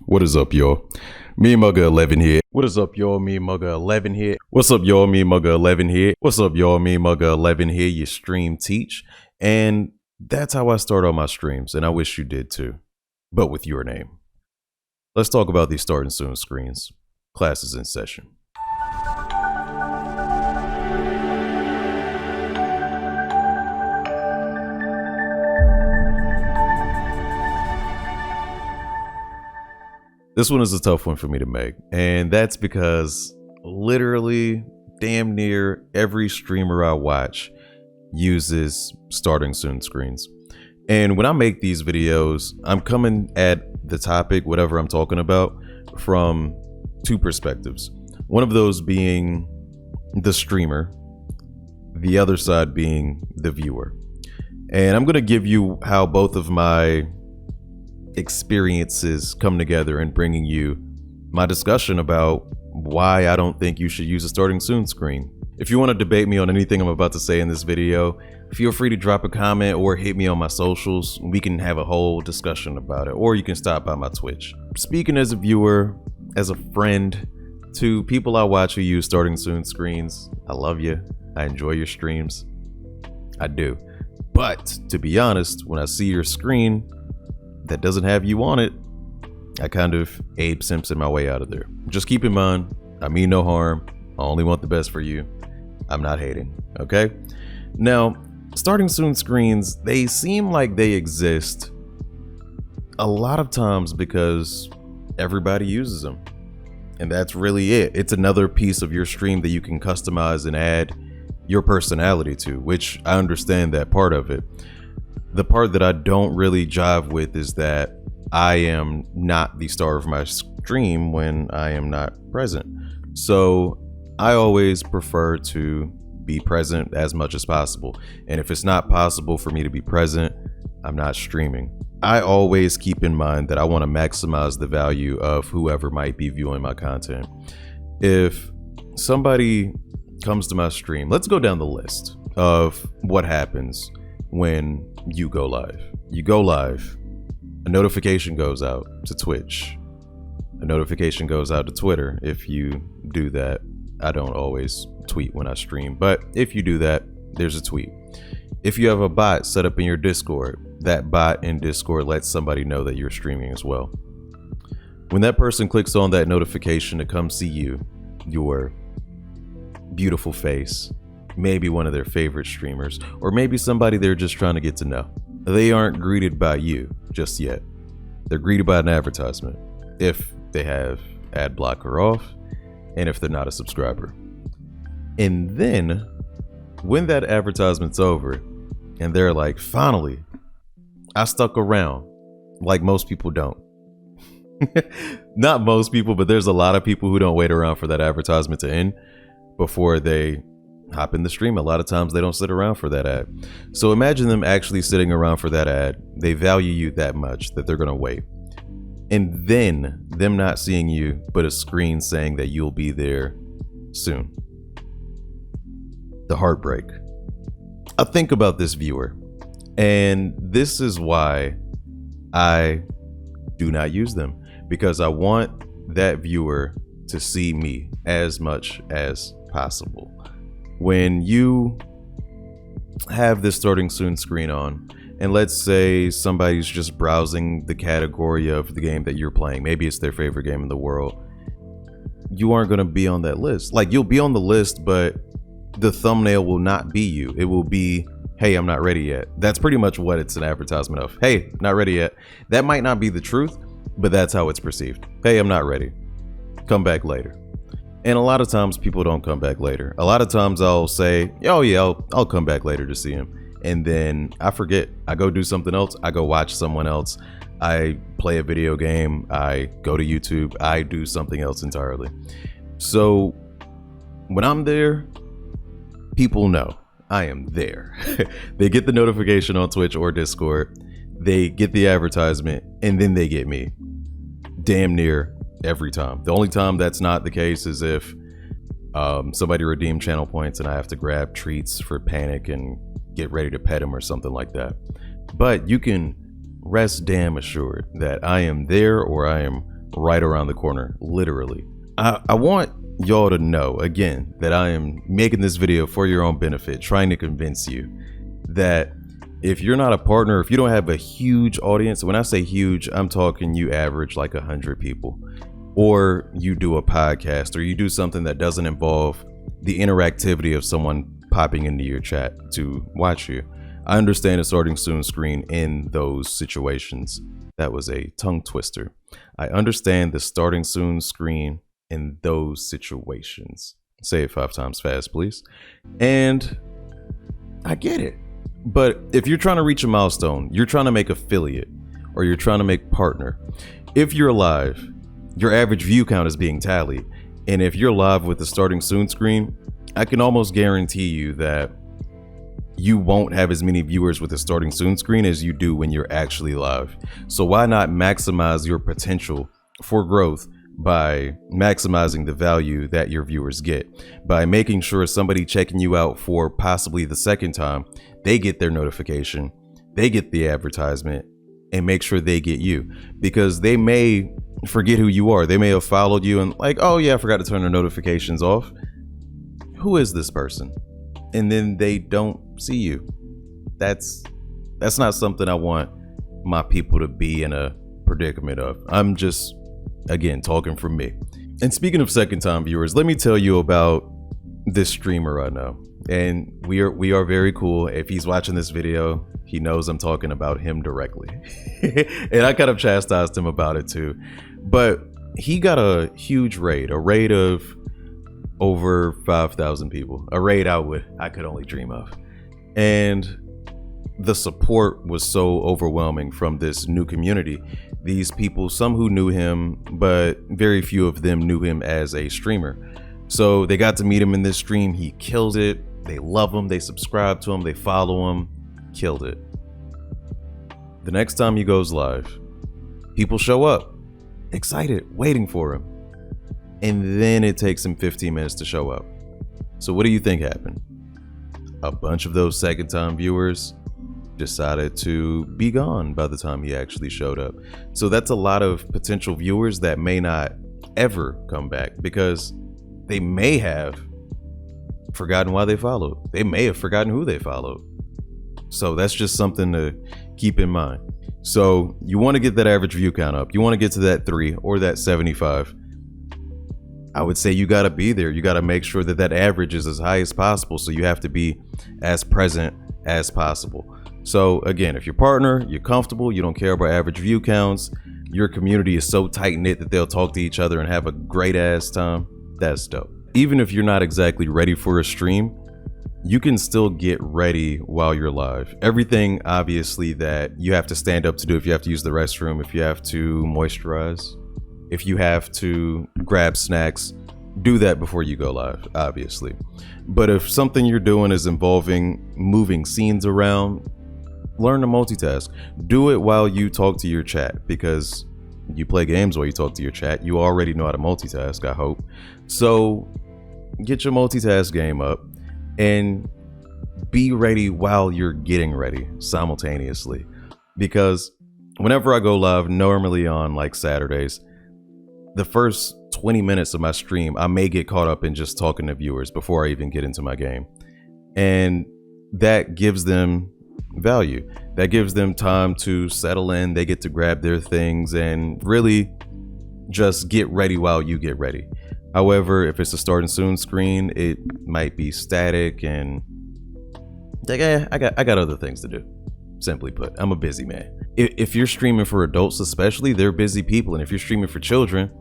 What is up, y'all? Me Mugga 11 here. What is up, y'all? Me Mugga 11 here. What's up, y'all? Me Mugga 11 here. What's up, y'all? Me Mugga 11 here. You stream teach, and that's how I start all my streams, and I wish you did too, but with your name. Let's talk about these starting soon screens. Class is in session. This one is a tough one for me to make, and that's because literally damn near every streamer I watch uses starting soon screens. And when I make these videos, I'm coming at the topic, whatever I'm talking about, from two perspectives. One of those being the streamer, the other side being the viewer. And I'm going to give you how both of my experiences come together and bringing you my discussion about why I don't think you should use a starting soon screen. If you want to debate me on anything I'm about to say in this video, feel free to drop a comment or hit me on my socials. We can have a whole discussion about it, or you can stop by my Twitch. Speaking as a viewer, as a friend to people I watch who use starting soon screens, I love you. I enjoy your streams. I do. But to be honest, when I see your screen that doesn't have you on it, I kind of Abe Simpson my way out of there. Just keep in mind, I mean no harm. I only want the best for you. I'm not hating, okay? Now, starting soon screens, they seem like they exist a lot of times because everybody uses them. And that's really it. It's another piece of your stream that you can customize and add your personality to, which I understand that part of it. The part that I don't really jive with is that I am not the star of my stream when I am not present. So I always prefer to be present as much as possible. And if it's not possible for me to be present, I'm not streaming. I always keep in mind that I want to maximize the value of whoever might be viewing my content. If somebody comes to my stream, let's go down the list of what happens when you go live. You go live, a notification goes out to Twitch, a notification goes out to Twitter. If you do that, I don't always tweet when I stream, but if you do that, there's a tweet. If you have a bot set up in your Discord, that bot in Discord lets somebody know that you're streaming as well. When that person clicks on that notification to come see you, your beautiful face, maybe one of their favorite streamers, or maybe somebody they're just trying to get to know, they aren't greeted by you just yet. They're greeted by an advertisement if they have ad blocker off and if they're not a subscriber. And then when that advertisement's over and they're like, finally, I stuck around, like most people don't. Not most people, but there's a lot of people who don't wait around for that advertisement to end before they hop in the stream. A lot of times they don't sit around for that ad. So imagine them actually sitting around for that ad. They value you that much that they're going to wait. And then them not seeing you, but a screen saying that you'll be there soon. The heartbreak. I think about this viewer, and this is why I do not use them, because I want that viewer to see me as much as possible. When you have this starting soon screen on, and let's say somebody's just browsing the category of the game that you're playing, maybe it's their favorite game in the world, you aren't going to be on that list. Like, you'll be on the list, but the thumbnail will not be you. It will be, hey, I'm not ready yet. That's pretty much what it's an advertisement of. Hey, not ready yet. That might not be the truth, but that's how it's perceived. Hey, I'm not ready. Come back later. And a lot of times people don't come back later. A lot of times I'll say, oh yeah, I'll come back later to see him. And then I forget. I go do something else. I go watch someone else. I play a video game. I go to YouTube. I do something else entirely. So when I'm there, people know I am there. They get the notification on Twitch or Discord. They get the advertisement, and then they get me. Damn near every time. The only time that's not the case is if somebody redeemed channel points and I have to grab treats for Panic and get ready to pet him or something like that. But you can rest damn assured that I am there, or I am right around the corner, literally. I want y'all to know, again, that I am making this video for your own benefit, trying to convince you that if you're not a partner, if you don't have a huge audience, when I say huge, I'm talking you average like 100 people, or you do a podcast, or you do something that doesn't involve the interactivity of someone popping into your chat to watch you. I understand a starting soon screen in those situations. That was a tongue twister. I understand the starting soon screen in those situations. Say it 5 times fast, please. And I get it. But if you're trying to reach a milestone, you're trying to make affiliate, or you're trying to make partner, if you're live, your average view count is being tallied. And if you're live with the starting soon screen, I can almost guarantee you that you won't have as many viewers with the starting soon screen as you do when you're actually live. So why not maximize your potential for growth by maximizing the value that your viewers get, by making sure somebody checking you out for possibly the second time, they get their notification, they get the advertisement, and make sure they get you, because they may forget who you are. They may have followed you and like, oh yeah, I forgot to turn the notifications off. Who is this person? And then they don't see you. That's not something I want my people to be in a predicament of. I'm just, again, talking from me. And speaking of second time viewers, let me tell you about this streamer I know. And we are very cool. If he's watching this video, he knows I'm talking about him directly. And I kind of chastised him about it too. But he got a huge raid, a raid of over 5,000 people, a raid I could only dream of. And the support was so overwhelming from this new community. These people, some who knew him, but very few of them knew him as a streamer. So they got to meet him in this stream. He kills it. They love him. They subscribe to him. They follow him. Killed it. The next time he goes live, people show up, excited, waiting for him. And then it takes him 15 minutes to show up. So what do you think happened? A bunch of those second time viewers decided to be gone by the time he actually showed up. So that's a lot of potential viewers that may not ever come back, because they may have forgotten why they followed. They may have forgotten who they followed. So that's just something to keep in mind. So you want to get that average view count up. You want to get to that 3 or that 75. I would say you got to be there. You got to make sure that that average is as high as possible. So you have to be as present as possible. So again, if your partner, you're comfortable, you don't care about average view counts, your community is so tight knit that they'll talk to each other and have a great ass time, that's dope. Even if you're not exactly ready for a stream, you can still get ready while you're live. Everything obviously that you have to stand up to do, if you have to use the restroom, if you have to moisturize, if you have to grab snacks, do that before you go live, obviously. But if something you're doing is involving moving scenes around, learn to multitask. Do it while you talk to your chat, because you play games while you talk to your chat. You already know how to multitask, I hope. So get your multitask game up and be ready while you're getting ready simultaneously. Because whenever I go live, normally on like Saturdays, the first 20 minutes of my stream, I may get caught up in just talking to viewers before I even get into my game. And that gives them value. That gives them time to settle in. They get to grab their things and really just get ready while you get ready. However, if it's a starting soon screen, it might be static and like, I got other things to do. Simply put, I'm a busy man. If you're streaming for adults especially, they're busy people. And if you're streaming for children,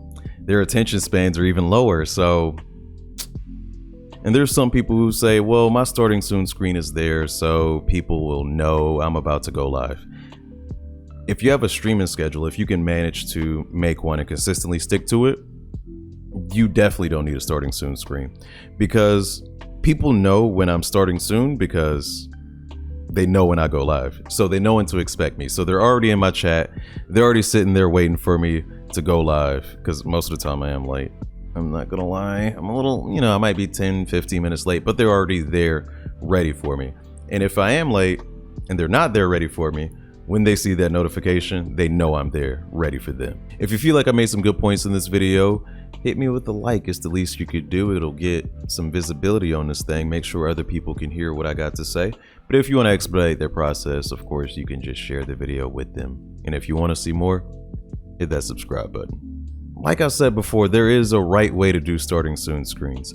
their attention spans are even lower. So, and there's some people who say, well, my starting soon screen is there so people will know I'm about to go live. If you have a streaming schedule, if you can manage to make one and consistently stick to it, you definitely don't need a starting soon screen, because people know when I'm starting soon because they know when I go live. So they know when to expect me. So they're already in my chat. They're already sitting there waiting for me to go live, because most of the time I am late. I'm not gonna lie. I'm a little, I might be 10, 15 minutes late, but they're already there ready for me. And if I am late and they're not there ready for me, When they see that notification, they know I'm there, ready for them. If you feel like I made some good points in this video, hit me with a like. It's the least you could do. It'll get some visibility on this thing, make sure other people can hear what I got to say. But if you want to expedite their process, of course, you can just share the video with them. And if you want to see more, hit that subscribe button. Like I said before, there is a right way to do starting soon screens.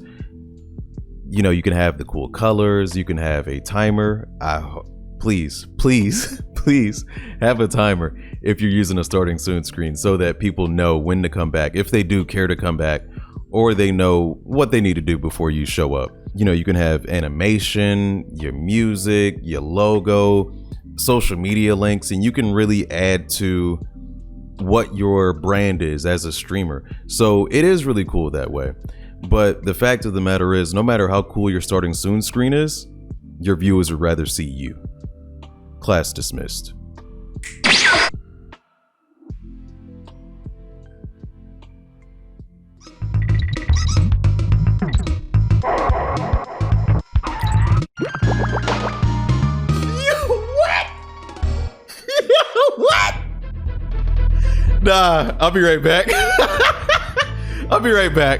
You know, you can have the cool colors, you can have a timer. Please have a timer if you're using a starting soon screen so that people know when to come back, if they do care to come back, or they know what they need to do before you show up. You know, you can have animation, your music, your logo, social media links, and you can really add to what your brand is as a streamer. So it is really cool that way. But the fact of the matter is, no matter how cool your starting soon screen is, your viewers would rather see you. Class dismissed. What? Nah, I'll be right back. I'll be right back.